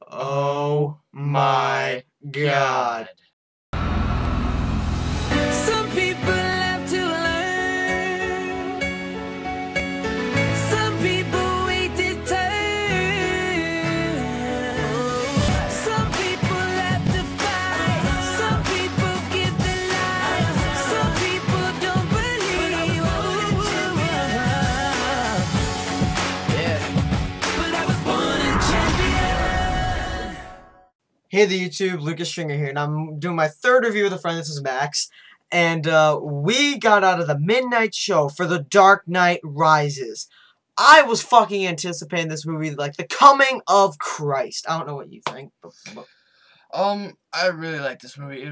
Oh my God. Some people have to learn. Some people wait to turn. Some people have to fight. Some people give their lives. Some people don't believe. Yeah. But I was born a champion. Hey the YouTube, Lucas Stringer here, and I'm doing my third review of The Friend. This is Max. And we got out of the midnight show for The Dark Knight Rises. I was fucking anticipating this movie like the coming of Christ. I don't know what you think. But I really like this movie.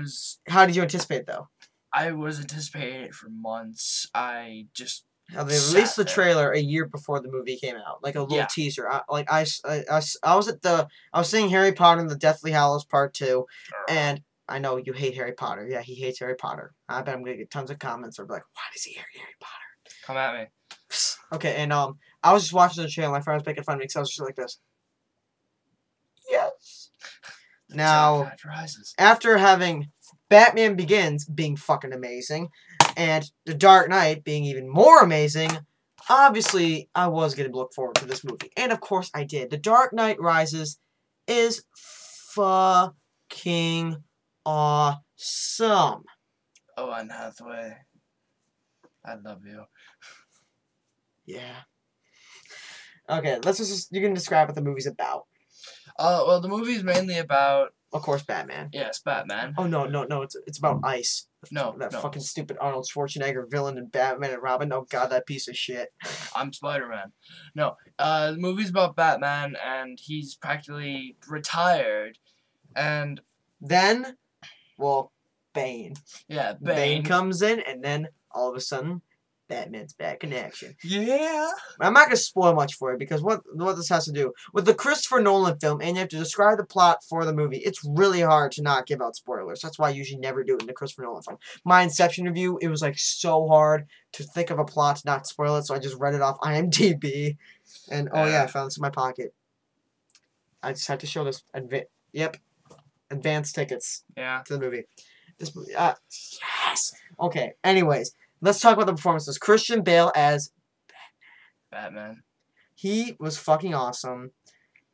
how did you anticipate though? I was anticipating it for months. I just How they released the trailer a year before the movie came out, like a little teaser. I was seeing Harry Potter and the Deathly Hallows Part 2, and I know you hate Harry Potter. Yeah, he hates Harry Potter. I bet I'm gonna get tons of comments or be like, why does he hate Harry Potter? Come at me. Okay, and I was just watching the trailer. My friend was making fun of me because I was just like this. Yes. Now, Dark Knight Rises. after having Batman Begins being fucking amazing, and The Dark Knight being even more amazing, obviously I was going to look forward to this movie. And of course I did. The Dark Knight Rises is fucking awesome. Oh, Anne Hathaway. I love you. Yeah. Okay, you can describe what the movie's about. Well, the movie's mainly about... Of course, Batman. Yes, Batman. Oh, no, it's about Ice. No, That fucking stupid Arnold Schwarzenegger villain in Batman and Robin. Oh, God, that piece of shit. I'm Spider-Man. No, the movie's about Batman, and he's practically retired, and... Then, well, Bane. Yeah, Bane comes in, and then, all of a sudden, Batman's back in action. Yeah. I'm not going to spoil much for you, because what this has to do with the Christopher Nolan film, and you have to describe the plot for the movie, it's really hard to not give out spoilers. That's why I usually never do it in the Christopher Nolan film. My Inception review, it was like so hard to think of a plot to not spoil it, so I just read it off IMDb. And, oh yeah, I found this in my pocket. I just had to show this. Advance tickets Yeah. to the movie. This movie, yes! Okay, anyways, let's talk about the performances. Christian Bale as Batman. he was fucking awesome.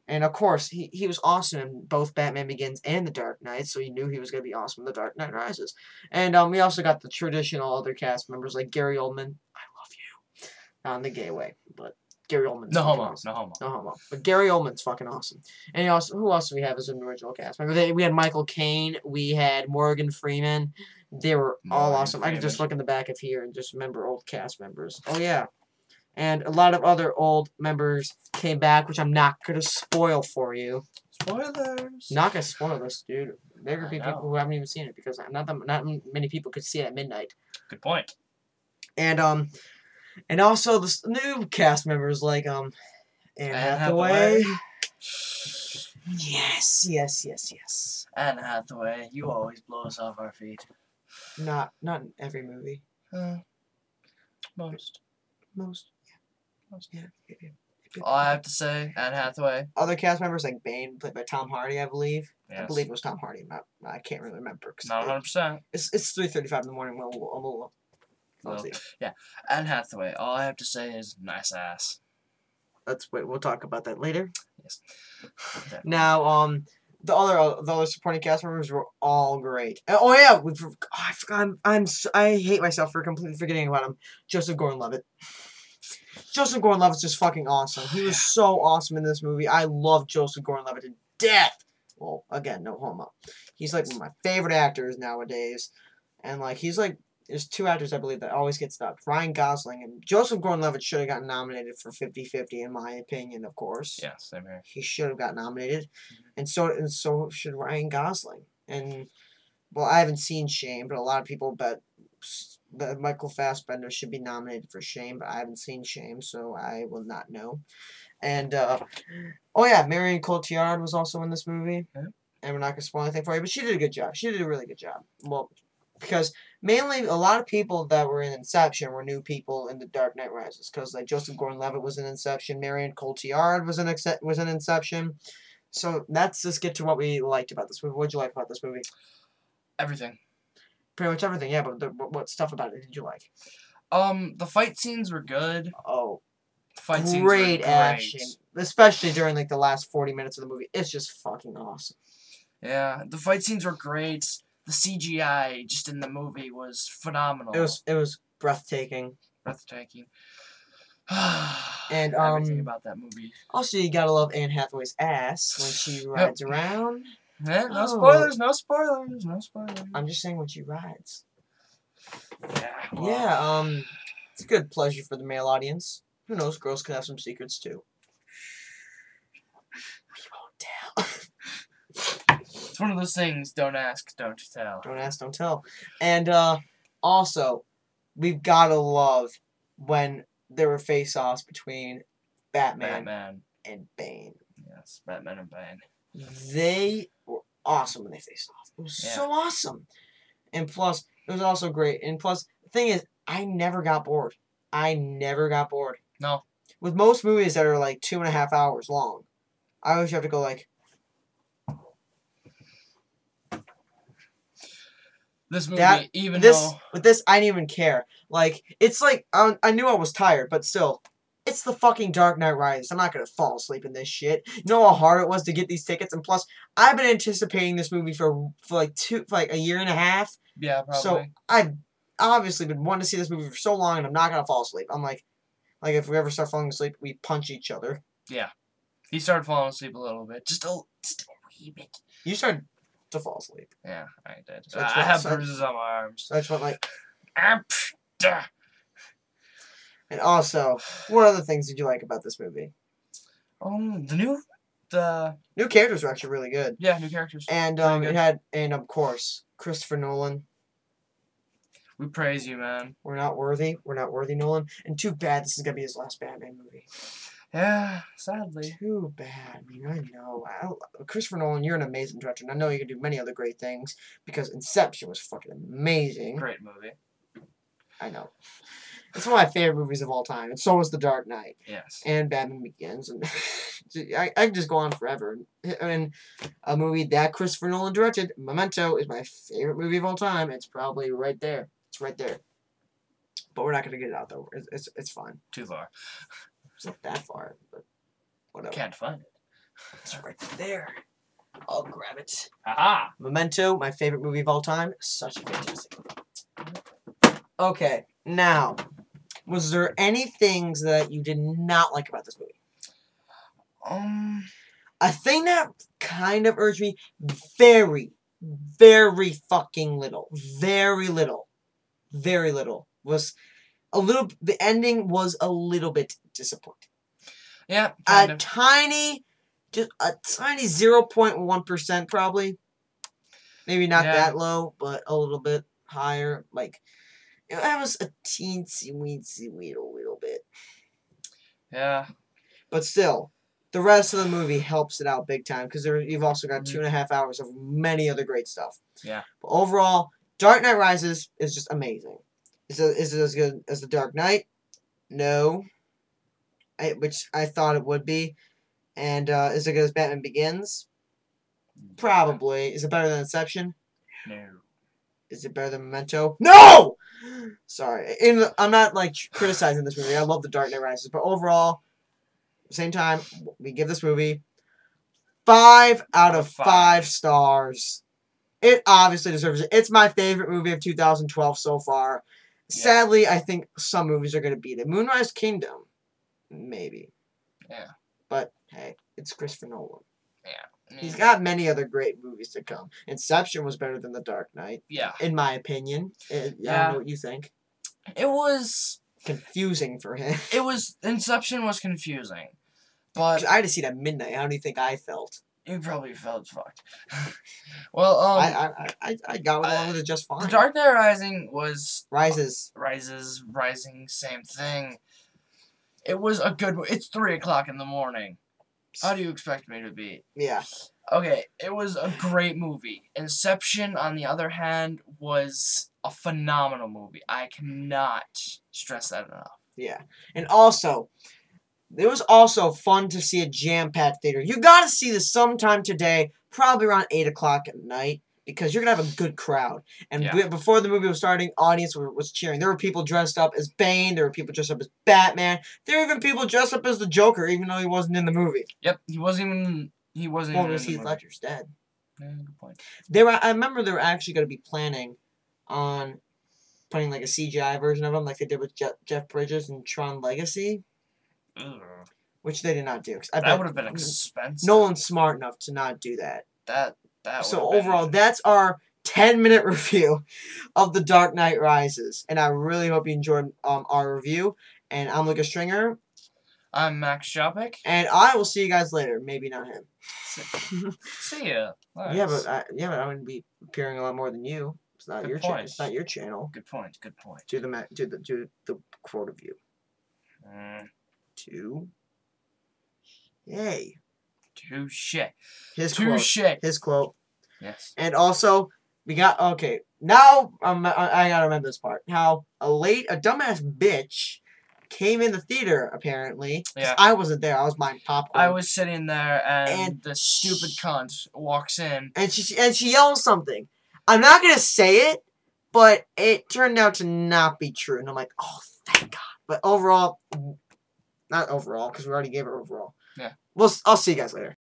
And of course, he was awesome in both Batman Begins and The Dark Knight, so you knew he was going to be awesome in The Dark Knight Rises. And we also got the traditional other cast members like Gary Oldman. I love you. Not in the gay way, but Gary Oldman's No fucking homo. awesome. No homo. No homo. But Gary Oldman's fucking awesome. And who else do we have as an original cast member? We had Michael Caine. We had Morgan Freeman. They were all Morgan awesome. I can just Freeman. look in the back of here and just remember old cast members. Oh, yeah. And a lot of other old members came back, which I'm not going to spoil for you. Spoilers. Not going to spoil this, dude. There could be I know. people who haven't even seen it because not many people could see it at midnight. Good point. And also the new cast members like Anne Hathaway. Yes. Anne Hathaway, you always blow us off our feet. Not in every movie. Most. Yeah. All I have to say, Anne Hathaway. Other cast members like Bane, played by Tom Hardy, I believe. Yes. I believe it was Tom Hardy. I can't really remember. 'Cause Not 100%. it's 3:35 in the morning. We'll see. Yeah. Anne Hathaway. All I have to say is nice ass. We'll talk about that later. Yes. Now, the other supporting cast members were all great. Oh yeah, I forgot. I hate myself for completely forgetting about him. Joseph Gordon-Levitt. Joseph Gordon-Levitt's just fucking awesome. He was so awesome in this movie. I love Joseph Gordon-Levitt to death. Well, again, no homo. He's like one of my favorite actors nowadays, and like he's like. There's two actors, I believe, that always get stopped. Ryan Gosling and Joseph Gordon-Levitt should have gotten nominated for 50-50, in my opinion, of course. Yeah, same here. He should have got nominated. And so should Ryan Gosling. And, well, I haven't seen Shame, but a lot of people bet that Michael Fassbender should be nominated for Shame, but I haven't seen Shame, so I will not know. And, oh yeah, Marion Cotillard was also in this movie. Yeah. And we're not going to spoil anything for you, but she did a good job. She did a really good job. Well, because mainly a lot of people that were in Inception were new people in The Dark Knight Rises. Because like Joseph Gordon-Levitt was in Inception, Marion Cotillard was in Inception. So let's just get to what we liked about this movie. What did you like about this movie? Everything. Pretty much everything, yeah. But what stuff about it did you like? The fight scenes were good. Oh, Fight scenes were great great. action, especially during like the last 40 minutes of the movie. It's just fucking awesome. Yeah, the fight scenes were great. The CGI just in the movie was phenomenal. It was breathtaking. breathtaking. And everything about that movie. Also, you gotta love Anne Hathaway's ass when she rides around. No Oh. spoilers, no spoilers, no spoilers. I'm just saying when she rides. Yeah. well, Yeah, it's a good pleasure for the male audience. Who knows, girls could have some secrets too. We won't tell. It's one of those things, don't ask, don't tell. Don't ask, don't tell. And also, we've gotta love when there were face-offs between Batman Batman. and Bane. Yes, Batman and Bane. They were awesome when they faced off. It was so awesome. And plus, it was also great. And plus, the thing is, I never got bored. I never got bored. No. With most movies that are like 2.5 hours long, I always have to go like, This movie, That- even this though... with this, I didn't even care. Like, it's like, I knew I was tired, but still, it's the fucking Dark Knight Rises. I'm not gonna fall asleep in this shit. You know how hard it was to get these tickets? And plus, I've been anticipating this movie for like a year and a half. Yeah, probably. So I've obviously been wanting to see this movie for so long, and I'm not gonna fall asleep. I'm like if we ever start falling asleep, we punch each other. He started falling asleep a little bit. Just a wee bit. You started to fall asleep. Yeah, I did. So it's I what- have so- bruises on my arms. So I just went like. Ah, pff, duh. And also, what other things did you like about this movie? The New characters were actually really good. new characters. And Very good. it had, and of course, Christopher Nolan. We praise you, man. We're not worthy, Nolan. And too bad this is gonna be his last Batman movie. Yeah, sadly. Too bad. I mean, I know. Christopher Nolan, you're an amazing director, and I know you can do many other great things because Inception was fucking amazing. Great movie. I know. It's one of my favorite movies of all time, and so was The Dark Knight Yes. and Batman Begins, and I can just go on forever. And a movie that Christopher Nolan directed, Memento, is my favorite movie of all time. It's probably right there. It's right there. But we're not gonna get it out though. It's fine. Too far. It's not that far, but whatever. Can't find it. It's right there. I'll grab it. Aha! Memento, my favorite movie of all time. Such a fantastic movie. Okay, now, was there any things that you did not like about this movie? A thing that kind of urged me very, very fucking little. Very little. Very little. The ending was a little bit disappointing. Yeah, kind A of. tiny 0.1% probably. Maybe not Yeah. that low, but a little bit higher. Like, it was a teensy-weensy little bit. Yeah. But still, the rest of the movie helps it out big time because you've also got Mhm. 2.5 hours of many other great stuff. Yeah. But overall, Dark Knight Rises is just amazing. Is it as good as The Dark Knight? No. Which I thought it would be. And is it good as Batman Begins? Probably. Is it better than Inception? No. Is it better than Memento? No! Sorry. I'm not, like, criticizing this movie. I love The Dark Knight Rises. But overall, at the same time, we give this movie 5 out of 5 stars. It obviously deserves it. It's my favorite movie of 2012 so far. Yeah. Sadly, I think some movies are going to beat it. Moonrise Kingdom, maybe. Yeah. But, hey, it's Christopher Nolan. I He's mean, got many other great movies to come. Inception was better than The Dark Knight, yeah. in my opinion. I don't Yeah. know what you think. It was Confusing for him. Inception was confusing. But I had to see it at midnight. How do you think I felt? you probably felt fucked. Well, I got along with it just fine. The Dark Knight Rising was Rising, same thing. It was a good. It's 3 o'clock in the morning. How do you expect me to be? Yeah. Okay, it was a great movie. Inception, on the other hand, was a phenomenal movie. I cannot stress that enough. Yeah. And also, It was also fun to see a jam-packed theater. You gotta see this sometime today, probably around 8 o'clock at night, because you're gonna have a good crowd. And before the movie was starting, audience was cheering. There were people dressed up as Bane. There were people dressed up as Batman. There were even people dressed up as the Joker, even though he wasn't in the movie. Yep, he wasn't even in Well, the because Heath movie. Ledger's dead. Yeah, good point. I remember they were actually going to be planning on putting like a CGI version of him, like they did with Jeff Bridges in Tron Legacy, Ugh. which they did not do. That would have been expensive. Nolan's smart enough to not do that. That So would've been- overall, that's our 10-minute review of The Dark Knight Rises, and I really hope you enjoyed our review. And I'm Lucas Stringer, I'm Max Shopik. and I will see you guys later. Maybe not him. See ya. Nice. Yeah, but I'm going to be appearing a lot more than you. It's not Good your channel. point. It's not your channel. Good point. Good point. Do the quote of you. Yay. Touche. His quote. Touche. His quote. Yes. And also, we got now I gotta remember this part. How a dumbass bitch came in the theater apparently. 'Cause Yeah. I wasn't there. I was buying popcorn. I was sitting there, and And the stupid cunt walks in. and she yells something. I'm not gonna say it, but it turned out to not be true. And I'm like, oh, thank God. But overall, not overall, because we already gave her overall. Yeah. I'll see you guys later.